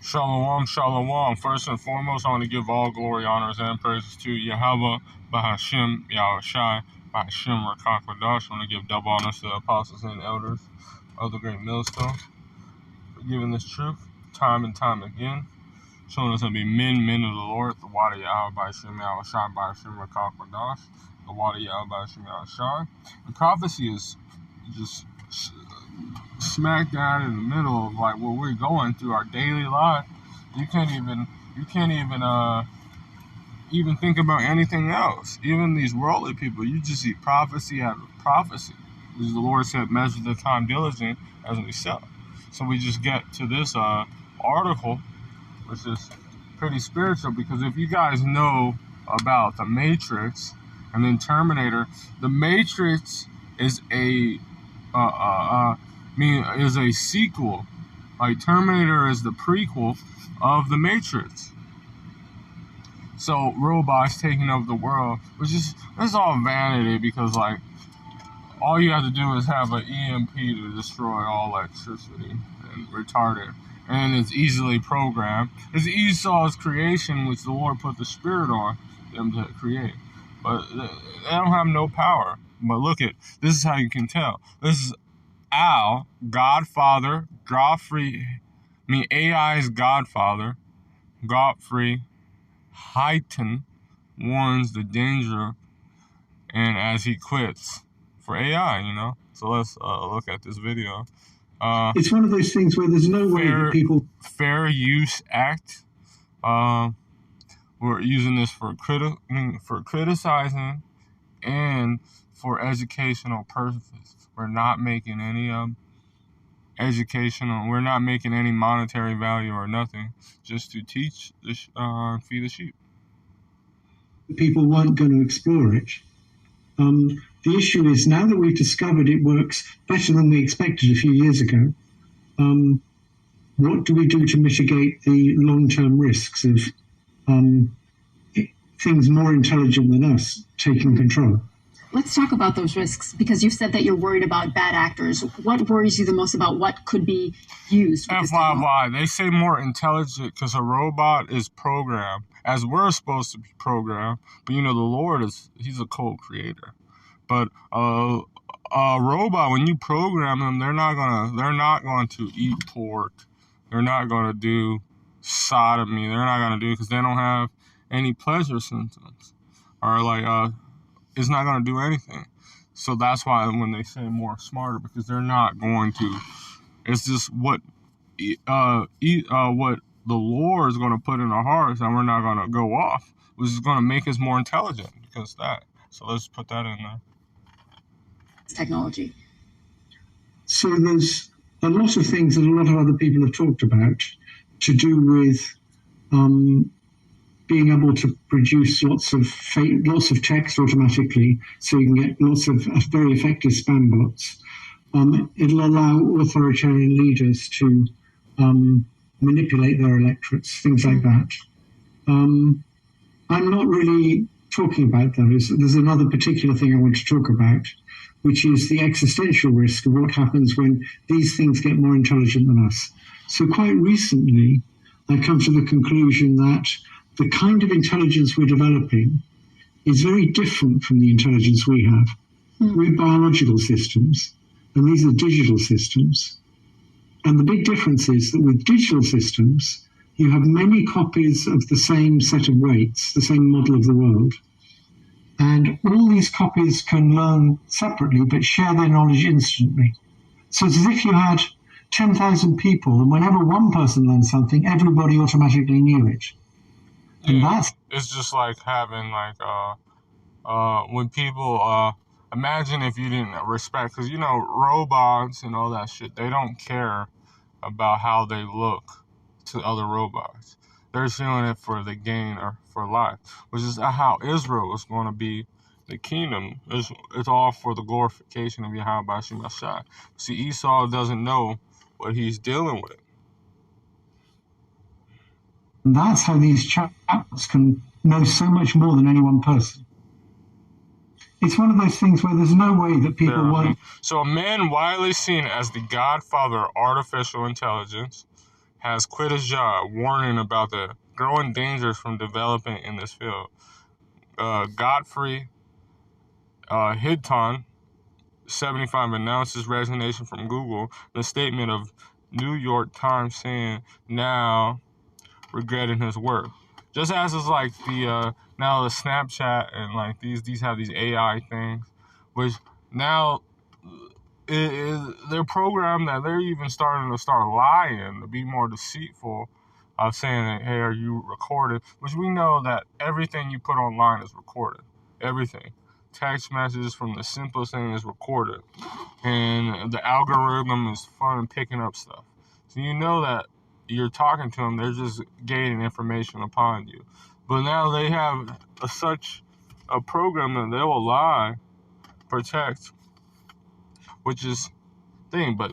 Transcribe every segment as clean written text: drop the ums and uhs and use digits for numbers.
Shalom, shalom. First and foremost, I want to give all glory, honors, and praises to Yahweh, Bahashim, Yahushai, Bahashim, Rakakwadash. I want to give double honors to the apostles and elders of the great millstone for giving this truth time and time again, showing us to be men of the Lord, the water Yahweh, Bahashim, Yahushai, Bahashim, Rakakwadash, the water Yahweh, Bahashim, Yahushai. And prophecy is just smack dab in the middle of like what we're going through our daily life. You can't even think about anything else. Even these worldly people, you just see prophecy after prophecy. As the Lord said, measure the time diligent as we sell. So we just get to this article, which is pretty spiritual, because if you guys know about the Matrix and then Terminator, the Matrix is a is a sequel. Like Terminator is the prequel of the Matrix. So robots taking over the world, which is that's all vanity, because like all you have to do is have an EMP to destroy all electricity and retard it, and it's easily programmed. It's Esau's creation, which the Lord put the spirit on them to create, but they don't have no power. But look at this is how you can tell. This is Al, Godfather, AI's Godfather, Godfrey Heighton warns the danger, and as he quits for AI, So let's look at this video. It's one of those things where there's no way that people... Fair Use Act. We're using this for criticizing and for educational purposes. We're not making any educational. We're not making any monetary value or nothing. Just to teach, feed the sheep. People weren't going to explore it. The issue is now that we've discovered it works better than we expected a few years ago. What do we do to mitigate the long-term risks of things more intelligent than us taking control? Let's talk about those risks, because you said that you're worried about bad actors. What worries you the most about what could be used? FYI, they say more intelligent because a robot is programmed as we're supposed to be programmed. But the Lord he's a co-creator. But a robot, when you program them, they're not going to eat pork. They're not going to do sodomy. They're not going to do it because they don't have any pleasure symptoms, or it's not going to do anything. So that's why when they say more smarter, because they're not going to. It's just what the Lord is going to put in our hearts, and we're not going to go off, which is going to make us more intelligent because of that. So let's put that in there. Technology. So there's a lot of things that a lot of other people have talked about to do with being able to produce lots of text automatically, so you can get lots of very effective spam bots. It'll allow authoritarian leaders to manipulate their electorates, things like that. I'm not really talking about those. There's another particular thing I want to talk about, which is the existential risk of what happens when these things get more intelligent than us. So quite recently, I've come to the conclusion that the kind of intelligence we're developing is very different from the intelligence we have. We're biological systems, and these are digital systems. And the big difference is that with digital systems, you have many copies of the same set of weights, the same model of the world. And all these copies can learn separately, but share their knowledge instantly. So it's as if you had 10,000 people, and whenever one person learned something, everybody automatically knew it. Yeah, it's just like having when people imagine if you didn't respect, because robots and all that shit, they don't care about how they look to other robots. They're doing it for the gain or for life, which is how Israel is going to be the kingdom. It's all for the glorification of Yahweh Bashim Ashai. See, Esau doesn't know what he's dealing with. That's how these chaps can know so much more than any one person. It's one of those things where there's no way that people won't... So a man widely seen as the godfather of artificial intelligence, has quit his job, warning about the growing dangers from developing in this field. Godfrey Hinton, 75, announced his resignation from Google in a statement of New York Times saying now regretting his work. Just as it's like the now the Snapchat and like these have these AI things, which now they're programmed that they're even starting to start lying to be more deceitful of saying that, hey, are you recorded? Which we know that everything you put online is recorded. Everything. Text messages from the simplest thing is recorded. And the algorithm is fun picking up stuff. So you know that you're talking to them, they're just gaining information upon you. But now they have such a program that they will lie, protect, which is thing, but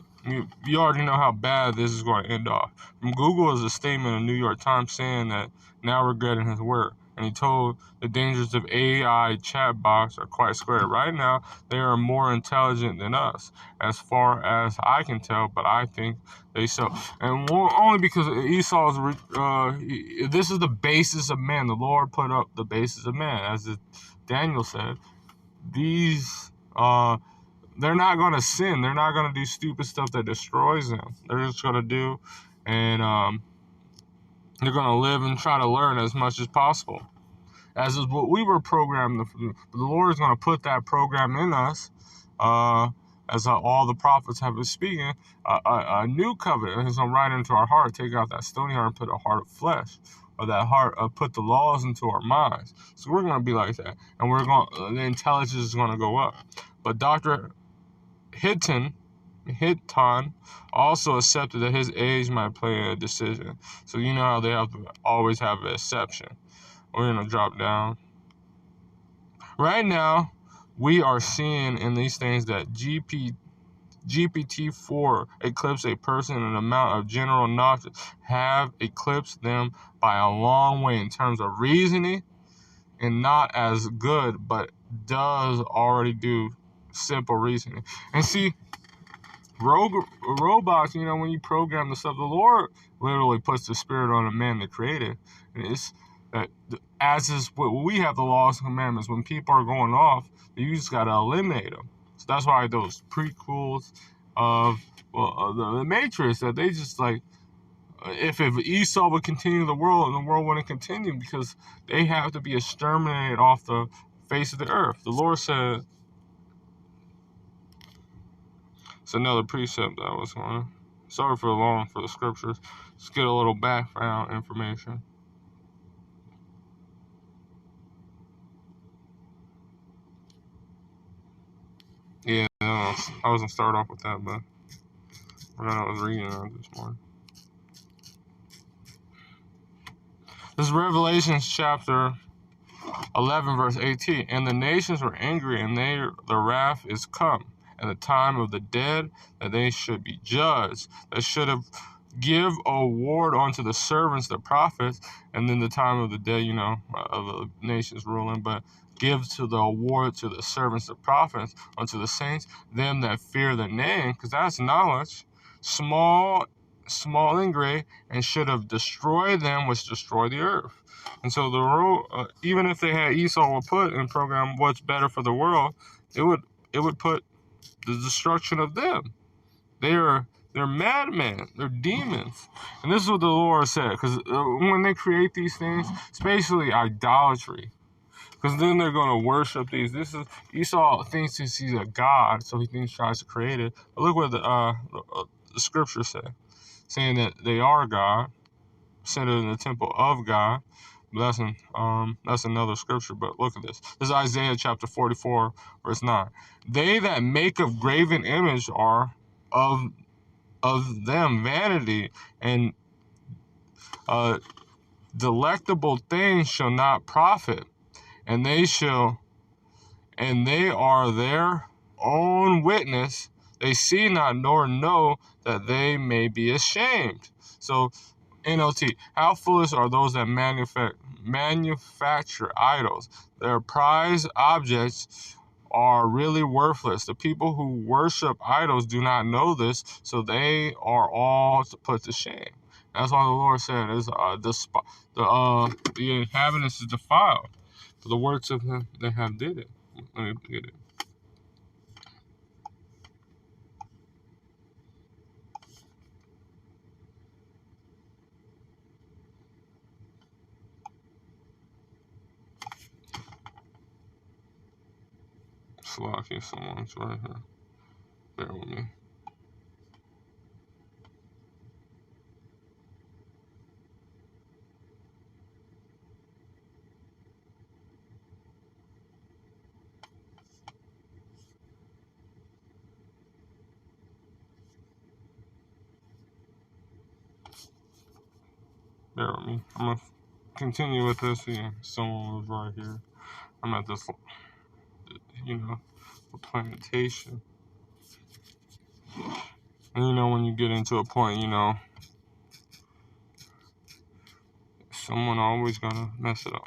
you already know how bad this is going to end off. From Google is a statement in New York Times saying that now regretting his work. And he told the dangers of AI chatbots are quite scary. Right now, they are more intelligent than us, as far as I can tell, but I think they so. And only because Esau's, this is the basis of man. The Lord put up the basis of man. As Daniel said, these, they're not going to sin. They're not going to do stupid stuff that destroys them. They're just going to do, and they're going to live and try to learn as much as possible. As is what we were programmed. The Lord is going to put that program in us, as all the prophets have been speaking, a new covenant. He's going to write into our heart, take out that stony heart and put a heart of flesh, or that heart, put the laws into our minds. So we're going to be like that, and the intelligence is going to go up. But Dr. Hinton also accepted that his age might play a decision. So you know how they have to always have an exception. We're going to drop down. Right now, we are seeing in these things that GPT-4 eclipse a person in an amount of general knowledge have eclipsed them by a long way in terms of reasoning, and not as good, but does already do simple reasoning. And see, robots, when you program the stuff, the Lord literally puts the spirit on a man to create it. And it's that, as is what we have the laws and commandments, when people are going off, you just got to eliminate them. So that's why those prequels of the Matrix, that they just like, if Esau would continue the world, and the world wouldn't continue, because they have to be exterminated off the face of the earth. The Lord said, it's another precept that I was going. Sorry for the scriptures. Let's get a little background information. Yeah, I was gonna start off with that, but I was reading that this morning. This is Revelation chapter 11, verse 18. And the nations were angry, and their wrath is come, and the time of the dead, that they should be judged, that should have give award unto the servants, the prophets, and then the time of the dead, of the nations ruling, but give to the award to the servants, the prophets, unto the saints, them that fear the name, because that's knowledge, small and great, and should have destroyed them which destroy the earth. And so even if they had Esau would put in program what's better for the world, it would put the destruction of them. They're madmen. They're demons. And this is what the Lord said. Because when they create these things, it's basically idolatry. Because then they're going to worship these. Esau thinks he's a god, so he tries to create it. But look what the scripture said, saying that they are God, centered in the temple of God. But that's another scripture. But look at this. This is Isaiah chapter 44, verse 9. They that make of graven image are of them vanity, and delectable things shall not profit, and they are their own witness. They see not nor know that they may be ashamed. So NLT, how foolish are those that manufacture idols? Their prized objects are really worthless. The people who worship idols do not know this, so they are all put to shame. That's why the Lord said, "Is the inhabitants is defiled, for the works of them they have did it." Let me get it. Slocky, someone's right here. Bear with me. Bear with me. I'm gonna continue with this. Yeah, someone was right here. I'm at this, plantation. And when you get into a point, someone always gonna mess it up.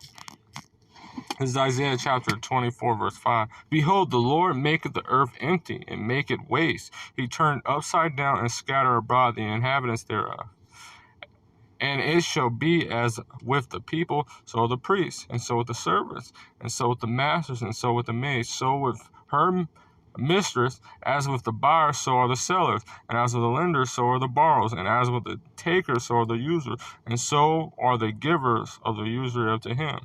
This is Isaiah chapter 24, verse 5. Behold, the Lord maketh the earth empty, and make it waste. He turned upside down and scatter abroad the inhabitants thereof. And it shall be as with the people, so with the priests, and so with the servants, and so with the masters, and so with the maids, so with her mistress, as with the buyer, so are the sellers, and as with the lenders, so are the borrowers, and as with the takers, so are the users, and so are the givers of the usury up to him.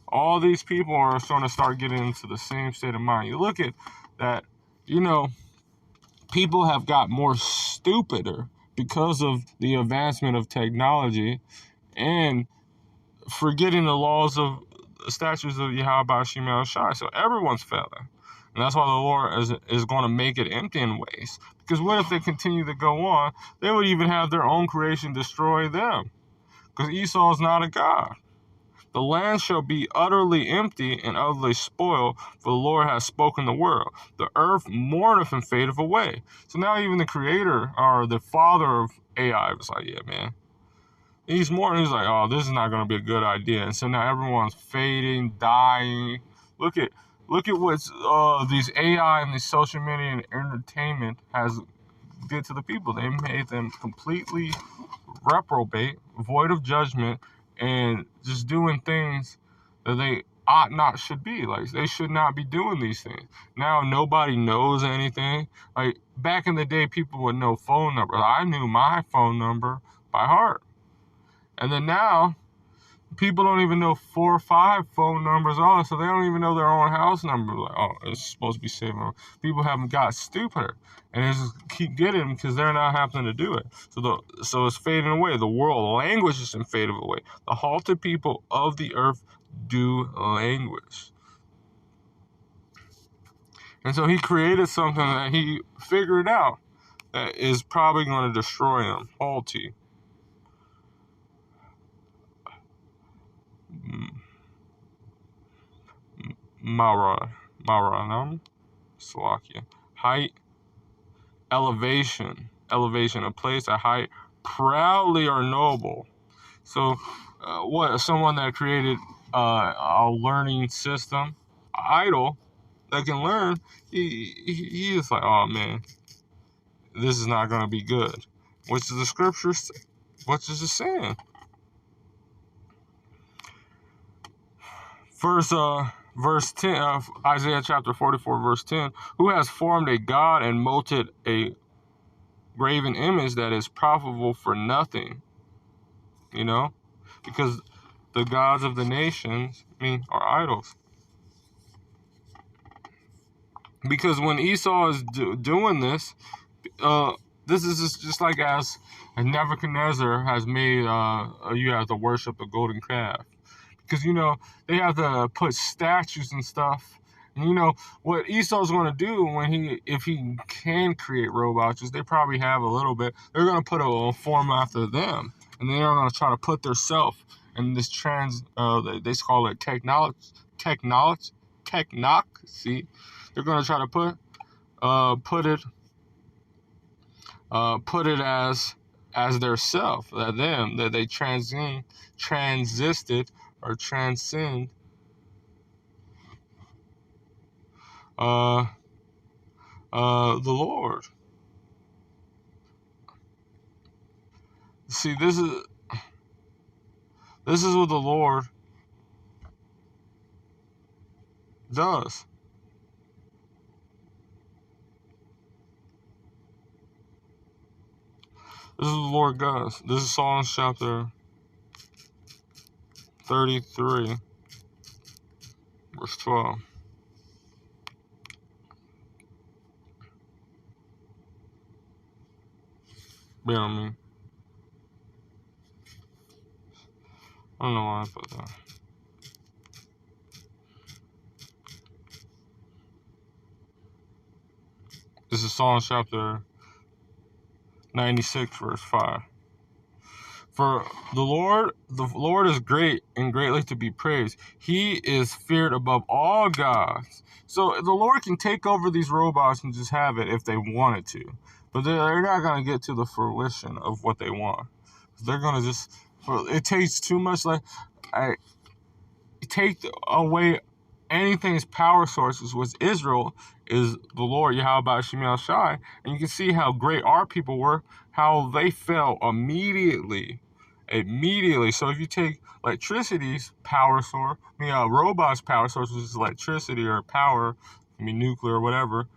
All these people are going to start getting into the same state of mind. You look at that, people have got more stupider because of the advancement of technology and forgetting the laws of the statutes of Yahweh Shemel Shai. So everyone's failing. And that's why the Lord is going to make it empty in ways. Because what if they continue to go on? They would even have their own creation destroy them. Because Esau is not a God. The land shall be utterly empty and utterly spoiled, for the Lord has spoken the word. The earth mourneth and fadeth away. So now even the creator, or the father of AI, was like, yeah, man. He's mourning. He's like, oh, this is not going to be a good idea. And so now everyone's fading, dying. Look at what these AI and these social media and entertainment has did to the people. They made them completely reprobate, void of judgment, and just doing things that they ought not should be. Like, they should not be doing these things. Now nobody knows anything. Like, back in the day, people would know phone numbers. I knew my phone number by heart. And then now, people don't even know 4 or 5 phone numbers on, so they don't even know their own house number. Like, oh, it's supposed to be saved. People haven't got stupider, and they just keep getting them because they're not happening to do it. So it's fading away. The world languishes and fading away. The halted people of the earth do languish. And so he created something that he figured out that is probably going to destroy them. Halty. Maranam, Slovakia. Height, elevation, a place, a height, proudly or noble. So, someone that created a learning system, idle, that can learn, he is like, oh man, this is not going to be good. Which is the scriptures, what is it saying? Verse 10 of Isaiah chapter 44, verse 10, who has formed a god and molded a graven image that is profitable for nothing, because the gods of the nations, are idols. Because when Esau is doing this, this is just like as Nebuchadnezzar has made, you have to worship the golden calf. Because, they have to put statues and stuff. And, what Esau's going to do if he can create robots, is they probably have a little bit. They're going to put a form after them. And they're going to try to put their self in this they call it technology. They're going to try to put it as their self, that they transcend the Lord. See, this is what the Lord does. This is what the Lord does. This is Psalms chapter 33, verse 12. Bear on me. I don't know why I put that. This is Psalms chapter 96, verse 5. For the Lord is great and greatly to be praised. He is feared above all gods. So the Lord can take over these robots and just have it if they wanted to. But they're not going to get to the fruition of what they want. They're going to just, it takes too much, like, take away anything's power sources, which Israel is the Lord Yahweh Shemel Shai, and you can see how great our people were, how they fell immediately. So if you take electricity's power source, robots' power source, which is electricity or power, nuclear or whatever,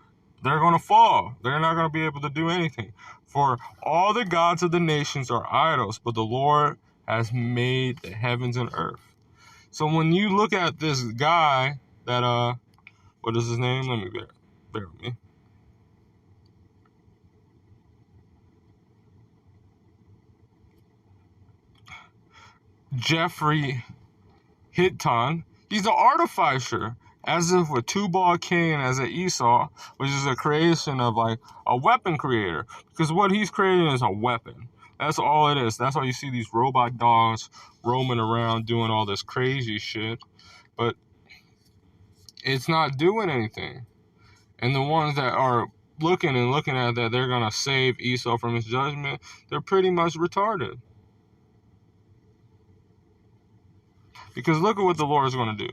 they're going to fall. They're not going to be able to do anything. For all the gods of the nations are idols, but the Lord has made the heavens and earth. So when you look at this guy that, what is his name? Let me bear with me. Jeffrey Hitton, he's an artificer, as if with Tubal Cain as an Esau, which is a creation of a weapon creator. Because what he's creating is a weapon. That's all it is. That's why you see these robot dogs roaming around doing all this crazy shit. But it's not doing anything. And the ones that are looking at that they're going to save Esau from his judgment, they're pretty much retarded. Because look at what the Lord is going to do.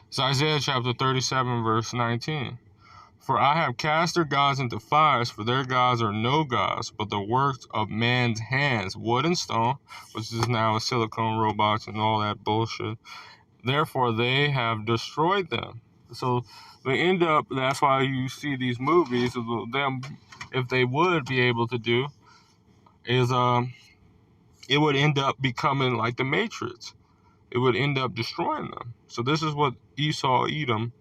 It's Isaiah chapter 37, verse 19. For I have cast their gods into fires, for their gods are no gods, but the works of man's hands, wood and stone, which is now silicone robots and all that bullshit. Therefore, they have destroyed them. So they end up, that's why you see these movies of them, if they would be able to do, is it would end up becoming like the Matrix. It would end up destroying them. So this is what Esau Edom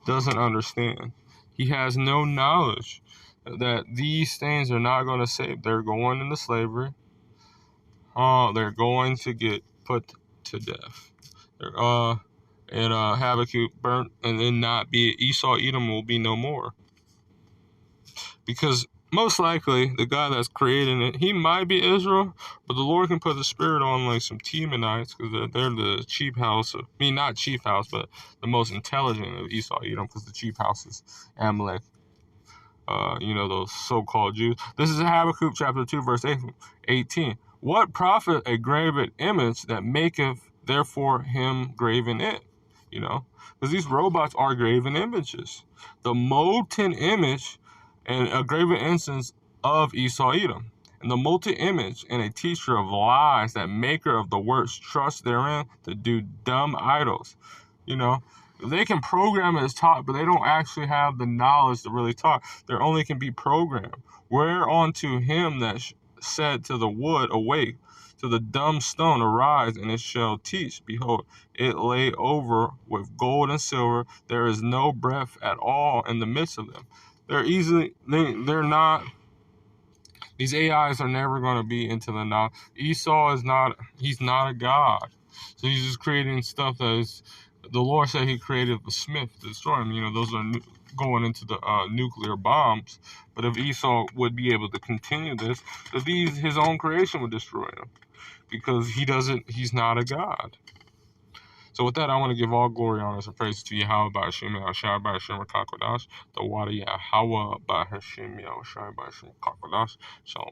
doesn't understand. He has no knowledge that these things are not going to save. They're going into slavery. They're going to get put to death. And Habakkuk burnt, and then not be Esau Edom will be no more. Because most likely the guy that's creating it, he might be Israel, but the Lord can put the spirit on some Temanites, because they're the chief house. Not chief house, but the most intelligent of Esau Edom, because the chief house is Amalek. Those so-called Jews. This is Habakkuk chapter 2, verse 18. What profit a graven image that maketh therefore him graven it? Because these robots are graven images. The molten image and a graven instance of Esau Edom. And the molten image and a teacher of lies, that maker of the works trust therein to do dumb idols. They can program as taught, but they don't actually have the knowledge to really talk. They only can be programmed. Whereunto him that said to the wood, awake, to the dumb stone, arise, and it shall teach. Behold, it lay over with gold and silver. There is no breath at all in the midst of them. They're not, these AIs are never going to be into the knowledge. Esau he's not a god. So he's just creating stuff that is, the Lord said he created the smith to destroy him. Those are going into the nuclear bombs. But if Esau would be able to continue this, his own creation would destroy him. Because he's not a god. So with that, I want to give all glory, honor, and praise to Yahweh by Hashem, Yahshua by Hashem, Kakodash, the water Yahweh by Hashem, Yahshua by Hashem, Kakodash. Shalom.